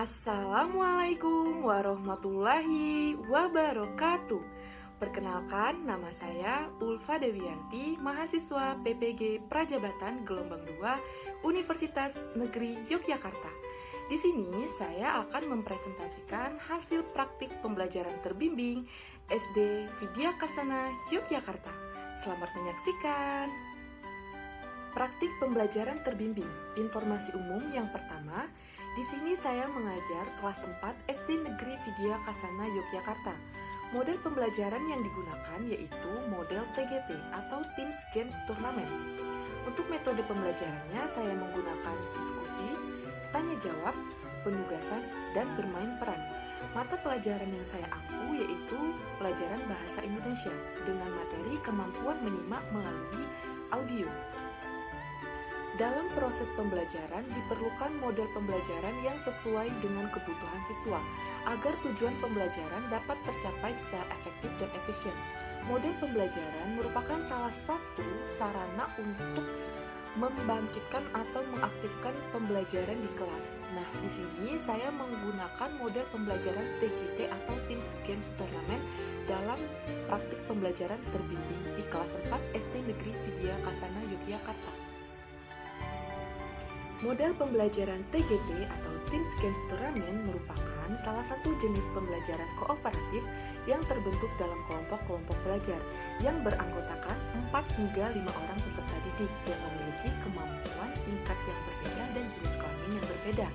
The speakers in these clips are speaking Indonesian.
Assalamualaikum warahmatullahi wabarakatuh. Perkenalkan, nama saya Ulfa Dewianti, mahasiswa PPG Prajabatan Gelombang 2 Universitas Negeri Yogyakarta. Di sini saya akan mempresentasikan hasil praktik pembelajaran terbimbing SD Vidya Kasana Yogyakarta. Selamat menyaksikan. Praktik pembelajaran terbimbing, informasi umum yang pertama. Di sini saya mengajar kelas 4 SD Negeri Vidya Kasana Yogyakarta. Model pembelajaran yang digunakan yaitu model TGT atau Teams Games Tournament. Untuk metode pembelajarannya saya menggunakan diskusi, tanya jawab, penugasan, dan bermain peran. Mata pelajaran yang saya ampu yaitu pelajaran bahasa Indonesia dengan materi kemampuan menyimak melalui audio. Dalam proses pembelajaran diperlukan model pembelajaran yang sesuai dengan kebutuhan siswa agar tujuan pembelajaran dapat tercapai secara efektif dan efisien. Model pembelajaran merupakan salah satu sarana untuk membangkitkan atau mengaktifkan pembelajaran di kelas. Nah, di sini saya menggunakan model pembelajaran TGT atau Teams Games Tournament dalam praktik pembelajaran terbimbing di kelas 4 SD Negeri Vidya Kasana Yogyakarta. Model pembelajaran TGT atau Teams Games Tournament merupakan salah satu jenis pembelajaran kooperatif yang terbentuk dalam kelompok-kelompok belajar yang beranggotakan 4 hingga 5 orang peserta didik yang memiliki kemampuan tingkat yang berbeda dan jenis kelamin yang berbeda.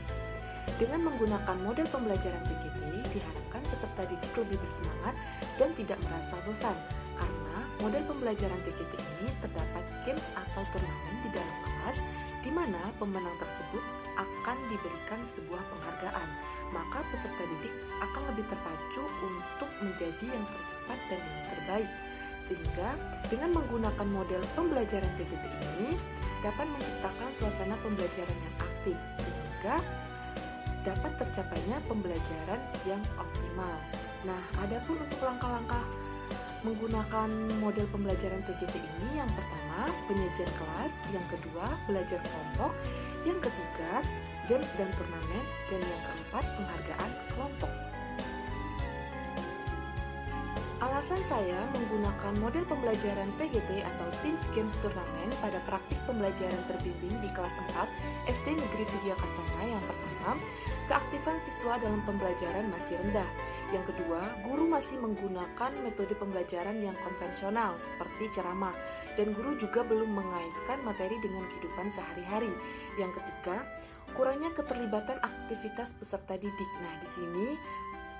Dengan menggunakan model pembelajaran TGT, diharapkan peserta didik lebih bersemangat dan tidak merasa bosan, karena model pembelajaran TGT ini terdapat games atau turnamen di dalam kelas di mana pemenang tersebut akan diberikan sebuah penghargaan, maka peserta didik akan lebih terpacu untuk menjadi yang tercepat dan yang terbaik. Sehingga dengan menggunakan model pembelajaran TGT ini dapat menciptakan suasana pembelajaran yang aktif sehingga dapat tercapainya pembelajaran yang optimal. Nah, adapun untuk langkah-langkah menggunakan model pembelajaran TGT ini, yang pertama penyajian kelas, yang kedua belajar kelompok, yang ketiga games dan turnamen, dan yang keempat penghargaan kelompok. Alasan saya menggunakan model pembelajaran TGT atau Teams Games Tournament pada praktik pembelajaran terbimbing di kelas 4 SD Negeri Vidya Kasana yang pertama, keaktifan siswa dalam pembelajaran masih rendah. Yang kedua, guru masih menggunakan metode pembelajaran yang konvensional seperti ceramah, dan guru juga belum mengaitkan materi dengan kehidupan sehari-hari. Yang ketiga, kurangnya keterlibatan aktivitas peserta didik. Nah, di sini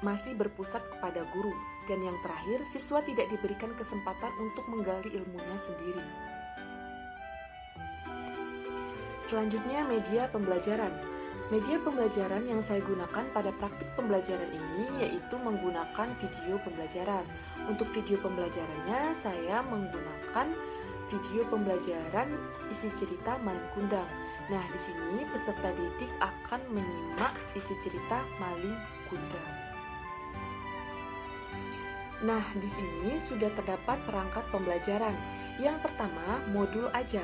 masih berpusat kepada guru. Dan yang terakhir, siswa tidak diberikan kesempatan untuk menggali ilmunya sendiri. Selanjutnya, media pembelajaran. Media pembelajaran yang saya gunakan pada praktik pembelajaran ini yaitu menggunakan video pembelajaran. Untuk video pembelajarannya, saya menggunakan video pembelajaran isi cerita Maling Kundang. Nah, di sini peserta didik akan menyimak isi cerita Maling Kundang. Nah, di sini sudah terdapat perangkat pembelajaran. Yang pertama, modul ajar.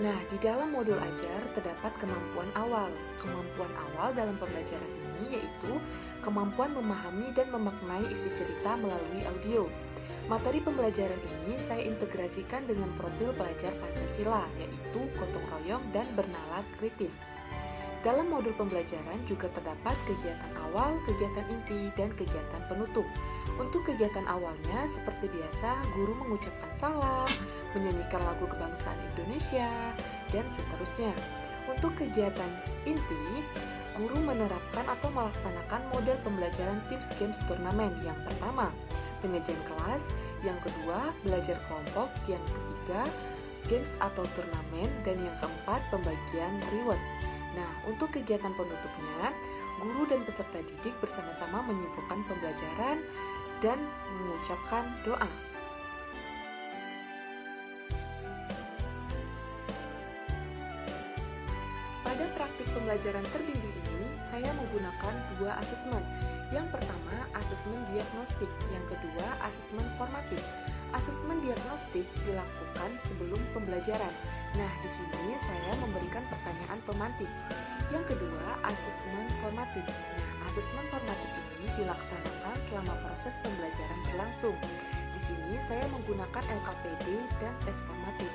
Nah, di dalam modul ajar terdapat kemampuan awal. Kemampuan awal dalam pembelajaran ini yaitu kemampuan memahami dan memaknai isi cerita melalui audio. Materi pembelajaran ini saya integrasikan dengan profil pelajar Pancasila, yaitu gotong royong dan bernalar kritis. Dalam modul pembelajaran juga terdapat kegiatan awal, kegiatan inti, dan kegiatan penutup. Untuk kegiatan awalnya, seperti biasa, guru mengucapkan salam, menyanyikan lagu kebangsaan Indonesia, dan seterusnya. Untuk kegiatan inti, guru menerapkan atau melaksanakan model pembelajaran Teams Games Tournament. Yang pertama, penyajian kelas. Yang kedua, belajar kelompok. Yang ketiga, games atau turnamen. Dan yang keempat, pembagian reward. Nah, untuk kegiatan penutupnya, guru dan peserta didik bersama-sama menyimpulkan pembelajaran dan mengucapkan doa. Pada praktik pembelajaran terbimbing ini, saya menggunakan 2 asesmen. Yang pertama, asesmen diagnostik. Yang kedua, asesmen formatif. Asesmen diagnostik dilakukan sebelum pembelajaran. Nah, di sini saya memberikan pertanyaan pemantik. Yang kedua, asesmen formatif. Nah, asesmen formatif ini dilaksanakan selama proses pembelajaran berlangsung. Di sini saya menggunakan LKPD dan tes formatif.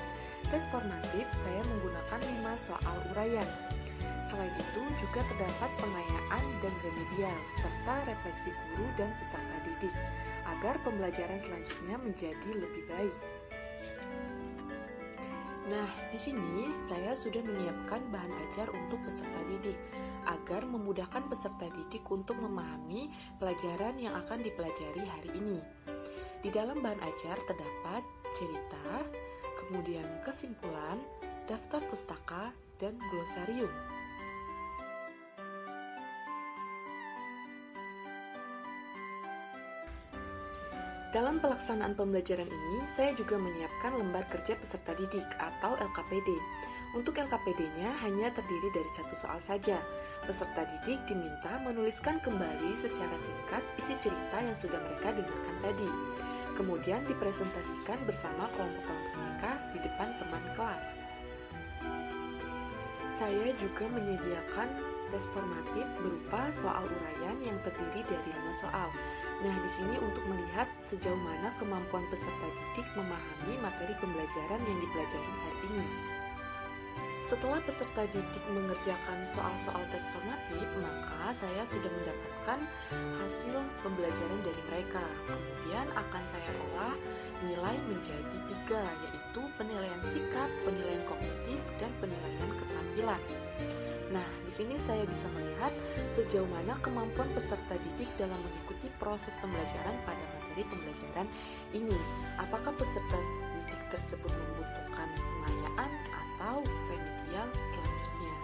Tes formatif saya menggunakan 5 soal uraian. Selain itu juga terdapat pengayaan dan remedial, serta refleksi guru dan peserta didik, agar pembelajaran selanjutnya menjadi lebih baik. Nah, di sini saya sudah menyiapkan bahan ajar untuk peserta didik, agar memudahkan peserta didik untuk memahami pelajaran yang akan dipelajari hari ini. Di dalam bahan ajar terdapat cerita, kemudian kesimpulan, daftar pustaka, dan glosarium. Dalam pelaksanaan pembelajaran ini, saya juga menyiapkan lembar kerja peserta didik atau LKPD. Untuk LKPD-nya hanya terdiri dari 1 soal saja. Peserta didik diminta menuliskan kembali secara singkat isi cerita yang sudah mereka dengarkan tadi. Kemudian dipresentasikan bersama kelompok-kelompok mereka di depan teman kelas. Saya juga menyediakan tes formatif berupa soal uraian yang terdiri dari 5 soal. Nah, di sini untuk melihat sejauh mana kemampuan peserta didik memahami materi pembelajaran yang dipelajari hari ini. Setelah peserta didik mengerjakan soal-soal tes formatif, maka saya sudah mendapatkan hasil pembelajaran dari mereka. Kemudian akan saya olah nilai menjadi 3, yaitu penilaian sikap, penilaian kognitif, dan penilaian keterampilan. Nah, di sini saya bisa melihat sejauh mana kemampuan peserta didik dalam mengikuti proses pembelajaran pada materi pembelajaran ini. Apakah peserta didik tersebut membutuhkan pengayaan atau remedial selanjutnya?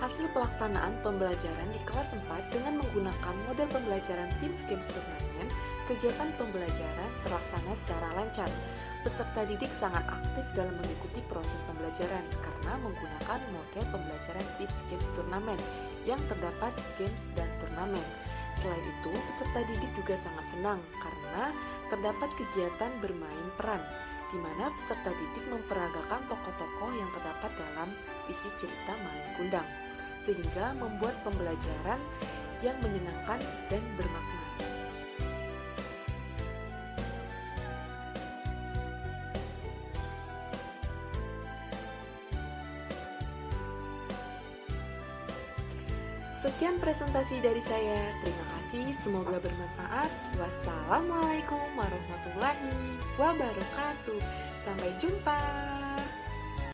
Hasil pelaksanaan pembelajaran di kelas 4 dengan menggunakan model pembelajaran Teams Games Turnamen, kegiatan pembelajaran terlaksana secara lancar. Peserta didik sangat aktif dalam mengikuti proses pembelajaran karena menggunakan model pembelajaran Tips Games Turnamen yang terdapat games dan turnamen. Selain itu, peserta didik juga sangat senang karena terdapat kegiatan bermain peran, di mana peserta didik memperagakan tokoh-tokoh yang terdapat dalam isi cerita Malin Kundang, sehingga membuat pembelajaran yang menyenangkan dan bermakna. Sekian presentasi dari saya. Terima kasih, semoga bermanfaat. Wassalamualaikum warahmatullahi wabarakatuh. Sampai jumpa.